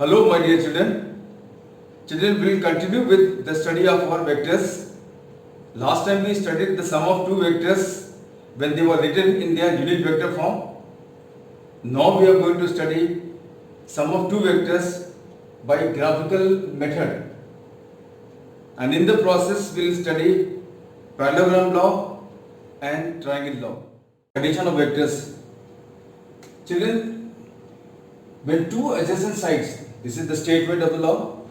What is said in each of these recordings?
Hello my dear children. Children, we will continue with the study of our vectors. Last time we studied the sum of two vectors when they were written in their unit vector form. Now we are going to study sum of two vectors by graphical method. And in the process we will study parallelogram law and triangle law. Addition of vectors. Children, when two adjacent sides, this is the statement of the law,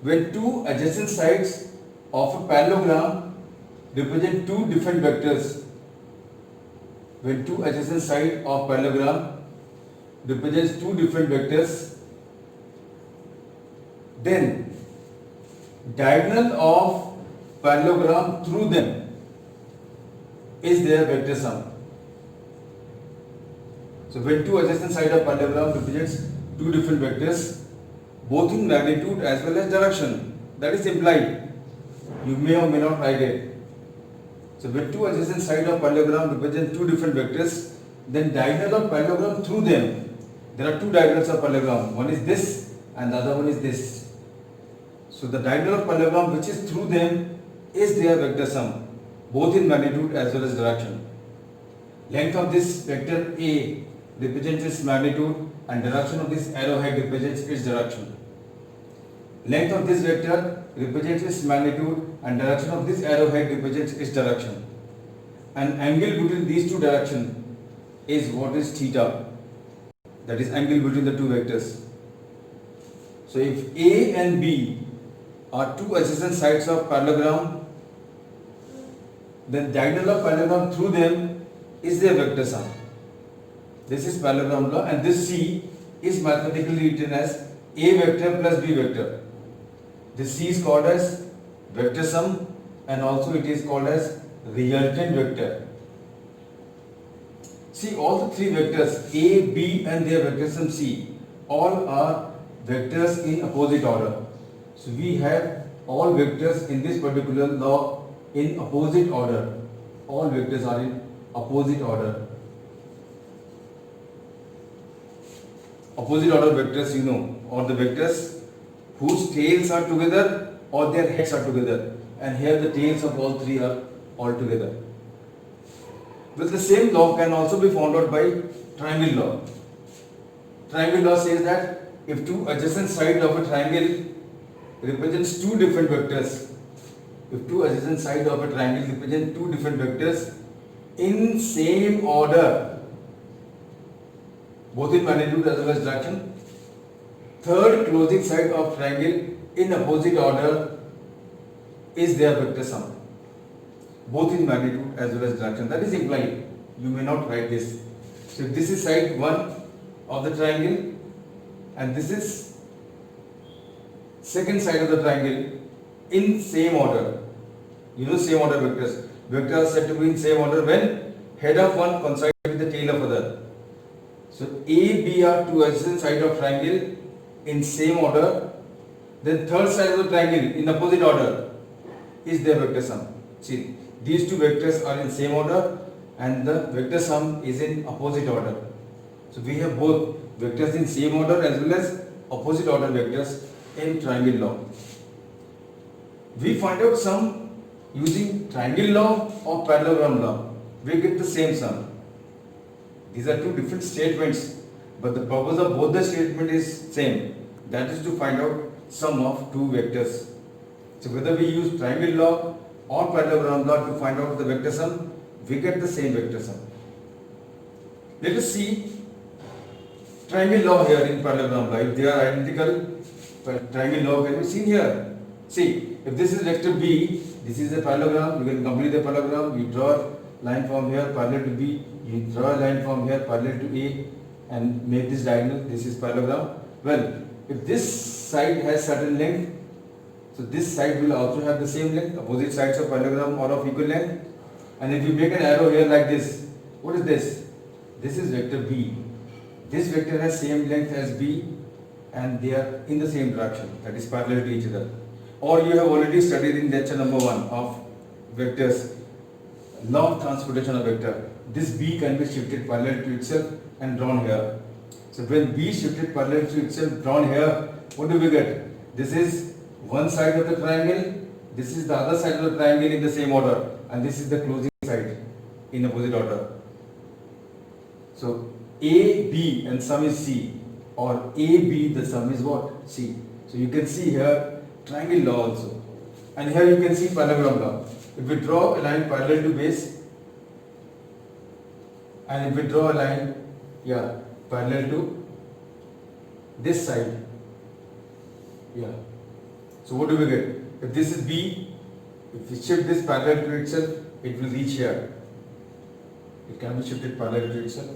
when two adjacent sides of a parallelogram represent two different vectors, when two adjacent sides of parallelogram represents two different vectors, then diagonal of parallelogram through them is their vector sum. So when two adjacent sides of parallelogram represents two different vectors, both in magnitude as well as direction, that is implied. You may or may not write it. So when two adjacent sides of parallelogram represent two different vectors, then diagonal of parallelogram through them, there are two diagonals of parallelogram. One is this and the other one is this. So the diagonal of parallelogram which is through them is their vector sum, both in magnitude as well as direction. Length of this vector A represents its magnitude and direction of this arrowhead represents its direction. Length of this vector represents its magnitude and direction of this arrowhead represents its direction. An angle between these two directions is what is theta, that is angle between the two vectors. So if A and B are two adjacent sides of parallelogram, then diagonal of parallelogram through them is their vector sum. This is parallelogram law, and this C is mathematically written as A vector plus B vector. This C is called as vector sum and also it is called as resultant vector. See, all the three vectors A, B and their vector sum C, all are vectors in opposite order. So we have all vectors in this particular law in opposite order. All vectors are in opposite order. Opposite order vectors, you know, or the vectors whose tails are together or their heads are together, and here the tails of all three are all together. But the same law can also be found out by triangle law. Triangle law says that if two adjacent sides of a triangle represents two different vectors, if two adjacent sides of a triangle represent two different vectors in same order, both in magnitude as well as direction, third closing side of triangle in opposite order is their vector sum, both in magnitude as well as direction. That is implied. You may not write this. So if this is side 1 of the triangle and this is second side of the triangle in same order. You know same order vectors. Vectors are said to be in same order when head of one coincides with the tail of other. So A, B are two adjacent sides of triangle in same order. Then third side of the triangle in opposite order is their vector sum. See, these two vectors are in same order and the vector sum is in opposite order. So we have both vectors in same order as well as opposite order vectors in triangle law. We find out sum using triangle law or parallelogram law. We get the same sum. These are two different statements, but the purpose of both the statement is same. That is to find out sum of two vectors. So whether we use triangle law or parallelogram law to find out the vector sum, we get the same vector sum. Let us see triangle law here in parallelogram law. If they are identical, triangle law can be seen here. See, if this is vector B, this is a parallelogram, you can complete the parallelogram, you draw a line from here parallel to B, you draw a line from here parallel to A and make this diagonal, this is parallelogram. Well, if this side has certain length, so this side will also have the same length, opposite sides of parallelogram are of equal length. And if you make an arrow here like this, what is this? This is vector B. This vector has same length as B and they are in the same direction, that is parallel to each other. Or you have already studied in lecture number 1 of vectors, law of transportation of vector. This B can be shifted parallel to itself and drawn here. So when B shifted parallel to itself drawn here, what do we get? This is one side of the triangle, this is the other side of the triangle in the same order, and this is the closing side in opposite order. So A, B and sum is C, or A, B, the sum is what? C. So you can see here triangle law also. And here you can see parallelogram law. If we draw a line parallel to base, and if we draw a line, parallel to this side, so what do we get? If this is B, if we shift this parallel to itself, it will reach here. It can be shifted parallel to itself.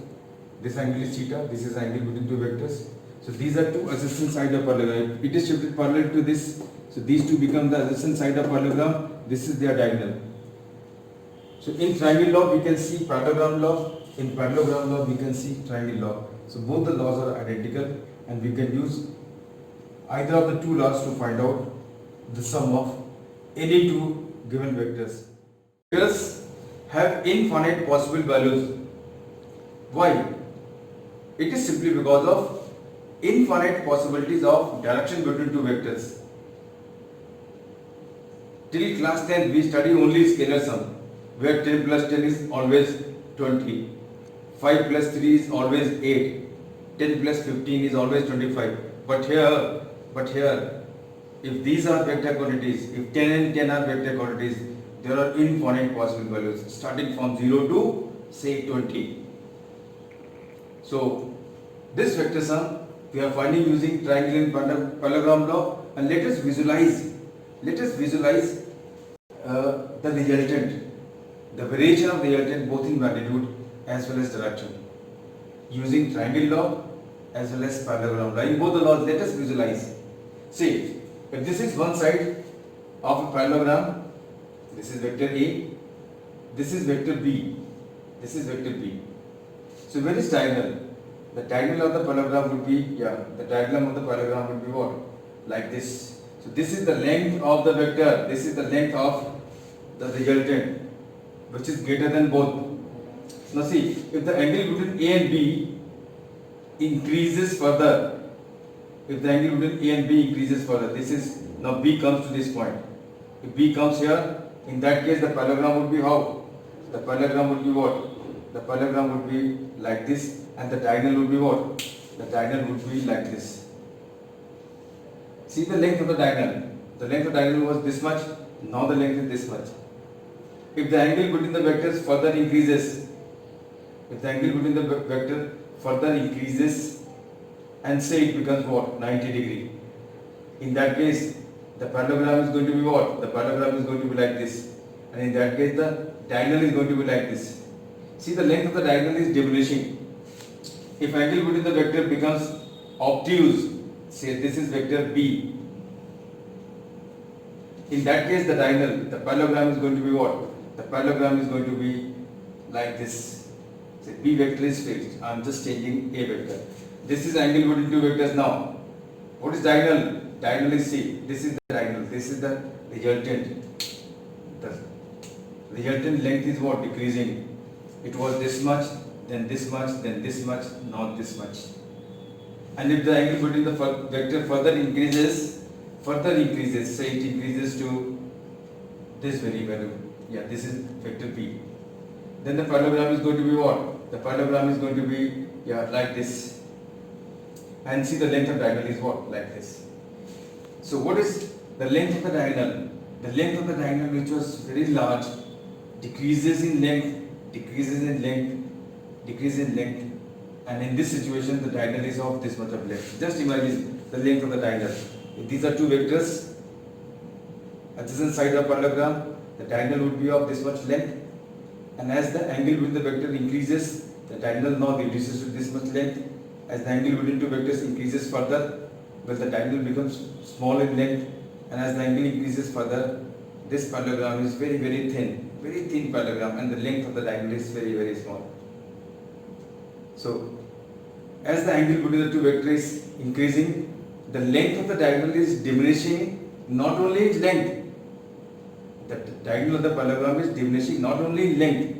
This angle is theta, this is angle between two vectors. So these are two adjacent sides of parallelogram. If it is shifted parallel to this, so these two become the adjacent side of parallelogram. This is their diagonal. So in triangle law we can see parallelogram law. In parallelogram law we can see triangle law. So both the laws are identical, and we can use either of the two laws to find out the sum of any two given vectors. Vectors have infinite possible values. Why? It is simply because of infinite possibilities of direction between two vectors. Till class 10 we study only scalar sum, where 10 plus 10 is always 20, 5 plus 3 is always 8, 10 plus 15 is always 25. But here, if these are vector quantities, if 10 and 10 are vector quantities, there are infinite possible values starting from 0 to say 20. So this vector sum we are finding using triangle and parallelogram law, and let us visualize the resultant, the variation of resultant both in magnitude as well as direction, using triangle law as well as parallelogram law. In both the laws, let us visualize. See, if this is one side of a parallelogram, this is vector A, this is vector B, this is vector B. So where is diagonal? The diagonal of the parallelogram would be, the diagonal of the parallelogram would be what? Like this. So this is the length of the vector, this is the length of the resultant, which is greater than both. Now see, if the angle between A and B increases further, if the angle between A and B increases further, this is, now B comes to this point. If B comes here, in that case the parallelogram would be how? The parallelogram would be what? The parallelogram would be like this, and the diagonal would be what? The diagonal would be like this. See the length of the diagonal. The length of the diagonal was this much, now the length is this much. If the angle between the vectors further increases, if the angle between the vector further increases, and say it becomes what? 90 degree. In that case, the parallelogram is going to be what? The parallelogram is going to be like this. And in that case, the diagonal is going to be like this. See, the length of the diagonal is diminishing. If angle between the vector becomes obtuse, say this is vector B, in that case the diagonal, the parallelogram is going to be what? The parallelogram is going to be like this. Say B vector is fixed. I am just changing A vector. This is angle between two vectors now. What is diagonal? Diagonal is C. This is the diagonal. This is the resultant. The resultant length is what? Decreasing. It was this much, then this much, then this much, not this much. And if the angle between the vector further increases, say it increases to this very value. This is vector B. Then the parallelogram is going to be what? The parallelogram is going to be like this. And see the length of diagonal is what? Like this. So what is the length of the diagonal? The length of the diagonal, which was very large, decreases in length, and in this situation the diagonal is of this much of length. Just imagine the length of the diagonal. If these are two vectors, adjacent side of parallelogram, the diagonal would be of this much length, and as the angle between the vector increases, the diagonal now reduces to this much length. As the angle between two vectors increases further, well, the diagonal becomes small in length, and as the angle increases further, this parallelogram is very thin parallelogram, and the length of the diagonal is very small. So as the angle between the two vectors is increasing, the length of the diagonal is diminishing. Not only its length, the diagonal of the parallelogram is diminishing not only in length,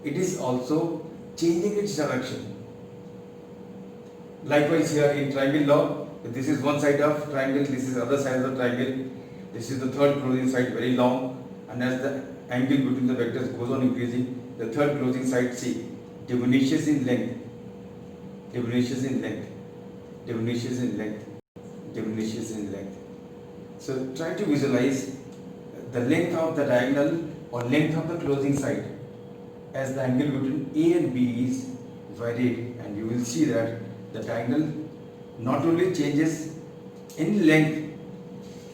it is also changing its direction. Likewise here in triangle law, If this is one side of triangle, this is other side of the triangle. This is the third closing side, very long, and as the angle between the vectors goes on increasing, the third closing side, see, diminishes in length, diminishes in length, diminishes in length, diminishes in length. So try to visualize the length of the diagonal or length of the closing side as the angle between A and B is varied, and you will see that the diagonal not only changes in length,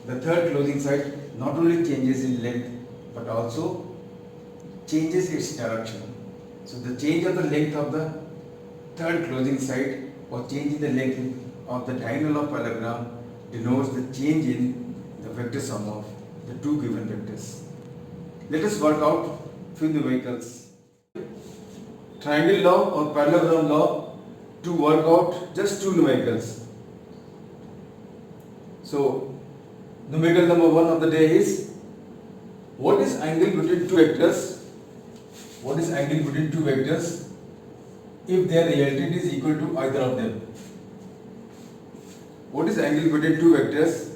the third closing side not only changes in length but also changes its direction. So the change of the length of the third closing side or change in the length of the diagonal of parallelogram denotes the change in the vector sum of the two given vectors. Let us work out few numericals. Triangle law or parallelogram law to work out just two numericals. So numerical number 1 of the day is, what is angle between two vectors? What is angle between two vectors if their resultant is equal to either of them? What is angle between two vectors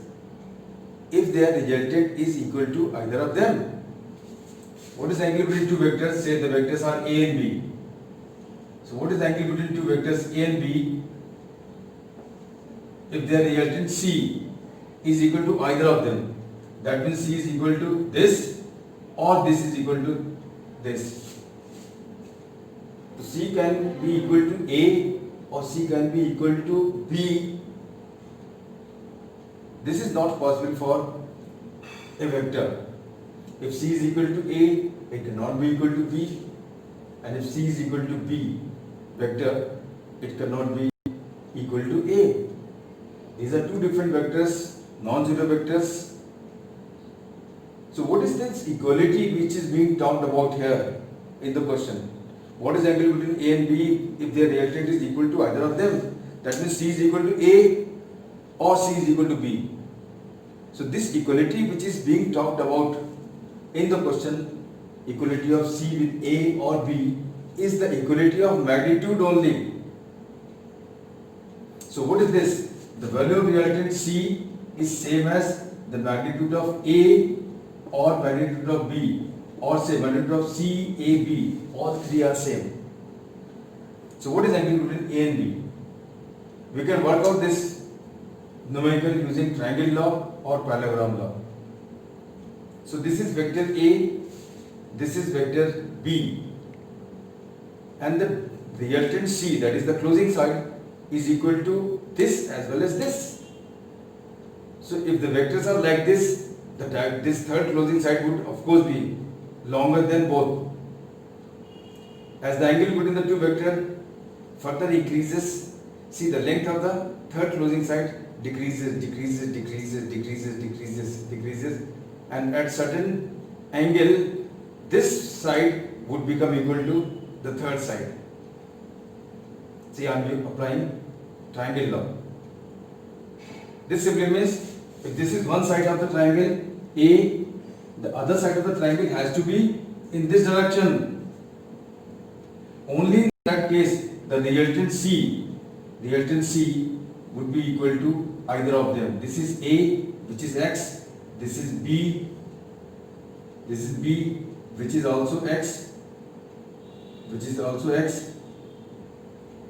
if their resultant is equal to either of them? What is angle between two vectors? Say the vectors are A and B. So what is angle between two vectors A and B if their resultant C is equal to either of them? That means C is equal to this or this is equal to this. So C can be equal to A or C can be equal to B. This is not possible for a vector. If C is equal to A, it cannot be equal to B, and if C is equal to B vector, it cannot be equal to A. These are two different vectors, non-zero vectors. So what is this equality which is being talked about here in the question? What is angle between A and B if their resultant is equal to either of them? That means C is equal to A or C is equal to B. So this equality which is being talked about in the question, equality of C with A or B, is the equality of magnitude only. So what is this? The value of resultant C is same as the magnitude of A or magnitude of B, or say magnitude of C, A, B, all three are same. So what is angle between A and B? We can work out this numerical using triangle law or parallelogram law. So this is vector A, this is vector B, and the resultant C, that is the closing side, is equal to this as well as this. So if the vectors are like this, this third closing side would of course be longer than both. As the angle between the two vectors further increases, see the length of the third closing side decreases, decreases, decreases, decreases, decreases, decreases, and at certain angle this side would become equal to the third side. See, I am applying triangle law. This simply means if this is one side of the triangle A, the other side of the triangle has to be in this direction. Only in that case the resultant C would be equal to either of them. This is A, which is X, this is B, which is also X,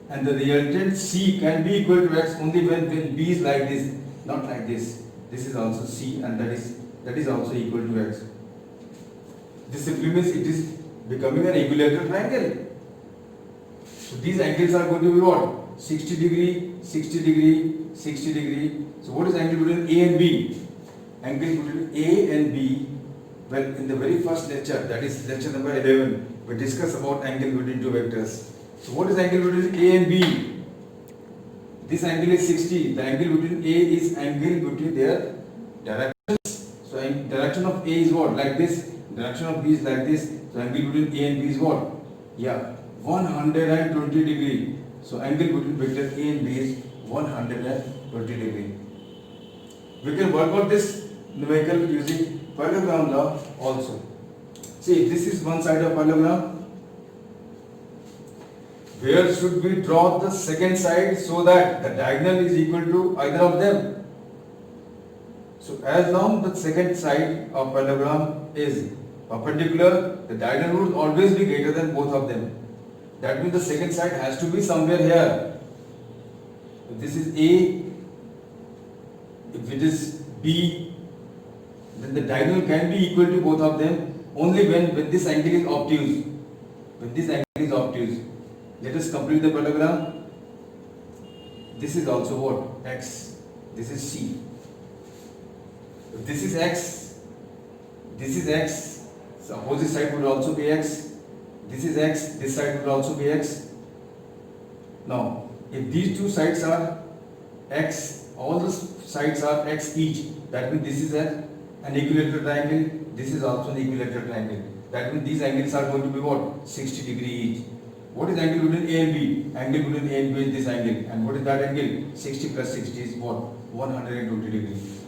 and the resultant C can be equal to X only when B is like this, not like this. This is also C, and that is also equal to X. This simply means it is becoming an equilateral triangle. So these angles are going to be what? 60 degree, 60 degree, 60 degree. So what is angle between A and B? Angle between A and B, well, in the very first lecture, that is lecture number 11, we discussed about angle between two vectors. So what is angle between A and B? This angle is 60. The angle between A is angle between their directions. So direction of A is what? Like this. Direction of B is like this. So angle between A and B is what? Yeah, 120 degree. So angle between vector A and B is 120 degree. We can work out this numerical using parallelogram law also. See, this is one side of parallelogram. where should we draw the second side so that the diagonal is equal to either of them? So as long the second side of parallelogram is perpendicular, the diagonal would always be greater than both of them. That means the second side has to be somewhere here. If this is A, if it is B, then the diagonal can be equal to both of them only when this angle is obtuse. When this angle is obtuse. Let us complete the parallelogram. This is also what? X. This is C. If this is X, this is X, so opposite side would also be X. This is X, this side would also be X. Now, if these two sides are X, all the sides are X each, that means this is an equilateral triangle, this is also an equilateral triangle. That means these angles are going to be what? 60 degree each. What is angle between A and B? Angle between A and B is this angle. And what is that angle? 60 plus 60 is what? 120 degrees.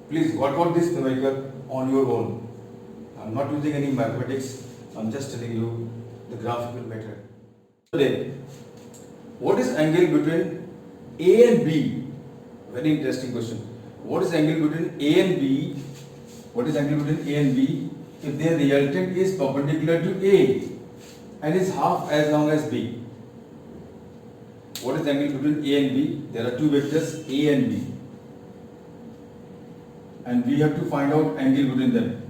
Please work out this numerical on your own. I am not using any mathematics. I am just telling you the graphical method. Today, what is angle between A and B? Very interesting question. What is angle between A and B? What is angle between A and B if their resultant is perpendicular to A and is half as long as B? What is angle between A and B? There are two vectors A and B, and we have to find out angle between them.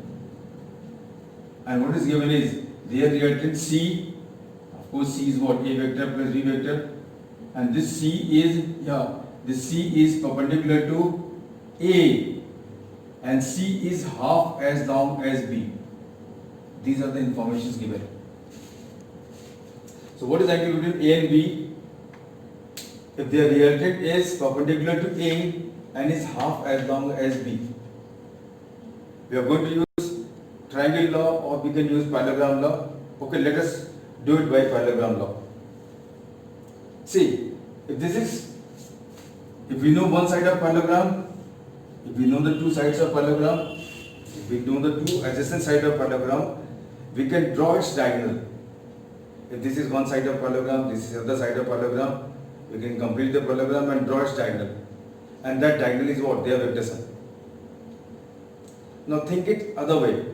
And what is given is their resultant C. Of course, C is what? A vector plus B vector, and this C is perpendicular to A, and C is half as long as B. These are the informations given. So what is angle between A and B? If their resultant is perpendicular to A and is half as long as B. We are going to use triangle law or we can use parallelogram law. Okay, let us do it by parallelogram law. See, if we know one side of parallelogram, if we know the two sides of parallelogram, if we know the two adjacent sides of parallelogram, we can draw its diagonal. If this is one side of parallelogram, this is the other side of parallelogram, we can complete the parallelogram and draw its diagonal. And that diagonal is what? Their vector sum. Now think it other way.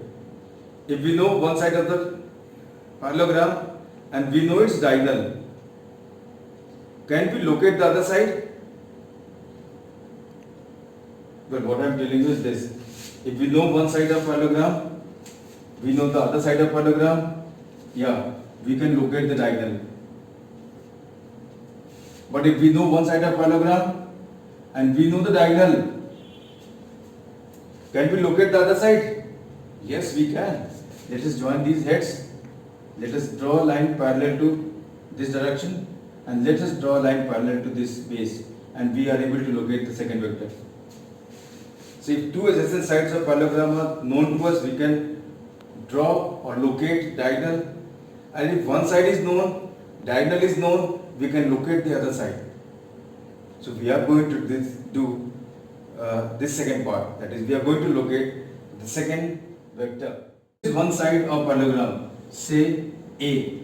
If we know one side of the parallelogram and we know its diagonal, can we locate the other side? But what I am telling you is this. If we know one side of parallelogram, we know the other side of parallelogram, we can locate the diagonal. But if we know one side of parallelogram and we know the diagonal, can we locate the other side? Yes, we can. Let us join these heads. Let us draw a line parallel to this direction and let us draw a line parallel to this base, and we are able to locate the second vector. So if two adjacent sides of parallelogram are known to us, we can draw or locate diagonal, and if one side is known, diagonal is known, we can locate the other side. So we are going to do this second part, that is we are going to locate the second vector. This is one side of parallelogram, say A.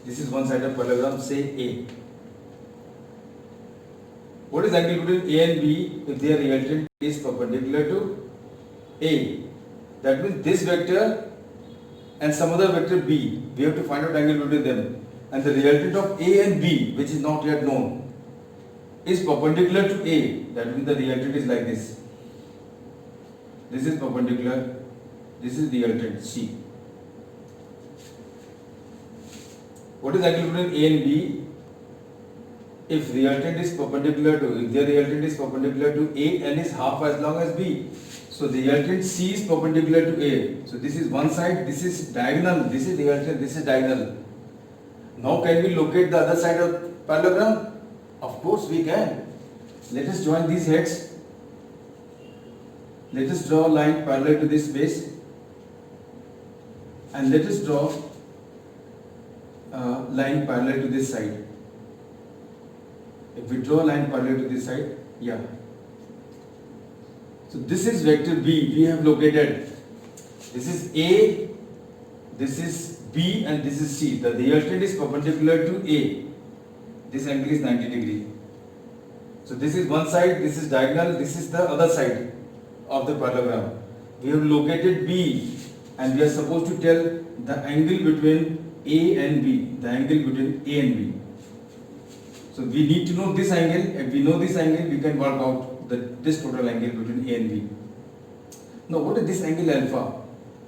This is one side of parallelogram, say A. What is angle between A and B if their resultant is perpendicular to A? That means this vector and some other vector B, we have to find out angle between them. And the resultant of A and B, which is not yet known, is perpendicular to A. That means the resultant is like this. This is perpendicular, this is resultant C. What is angle between A and B? If resultant is perpendicular to, if their resultant is perpendicular to A and is half as long as B, so the resultant C is perpendicular to A. So this is one side, this is diagonal, this is resultant, this is diagonal. Now can we locate the other side of parallelogram? Of course we can. Let us join these heads. Let us draw a line parallel to this base, and let us draw a line parallel to this side. If we draw a line parallel to this side, so this is vector B, we have located. This is A, this is B and this is C. The resultant is perpendicular to A. This angle is 90 degree. So this is one side, this is diagonal, this is the other side of the parallelogram. We have located B and we are supposed to tell the angle between A and B, the angle between A and B. So we need to know this angle. If we know this angle, we can work out this total angle between A and B. Now what is this angle alpha?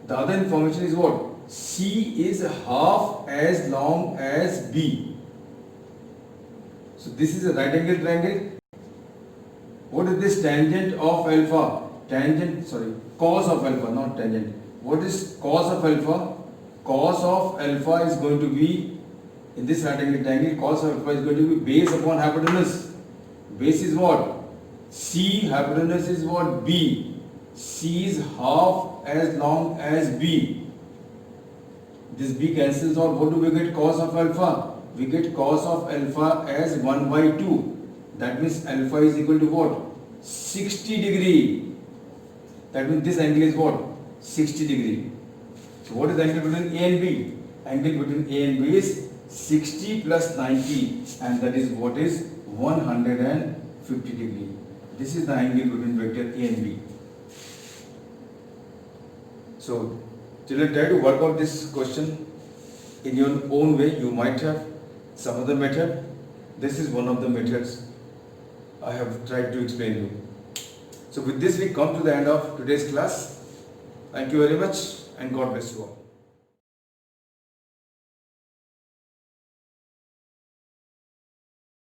The other information is what? C is half as long as B. So this is a right angle triangle. What is this tangent of alpha? Cos of alpha, not tangent. What is cos of alpha? Cos of alpha is going to be, in this right angle triangle, cos of alpha is going to be base upon hypotenuse. Base is what? C, hypotenuse is what? B. C is half as long as B. This B cancels out. What do we get? Cos of alpha. We get cos of alpha as 1 by 2. That means alpha is equal to what? 60 degree. That means this angle is what? 60 degree. So what is the angle between A and B? Angle between A and B is 60 plus 90, and that is what is 150 degree. This is the angle between vector A and B. So children, try to work out this question in your own way. You might have some other method. This is one of the methods I have tried to explain you. So with this we come to the end of today's class. Thank you very much and God bless you all.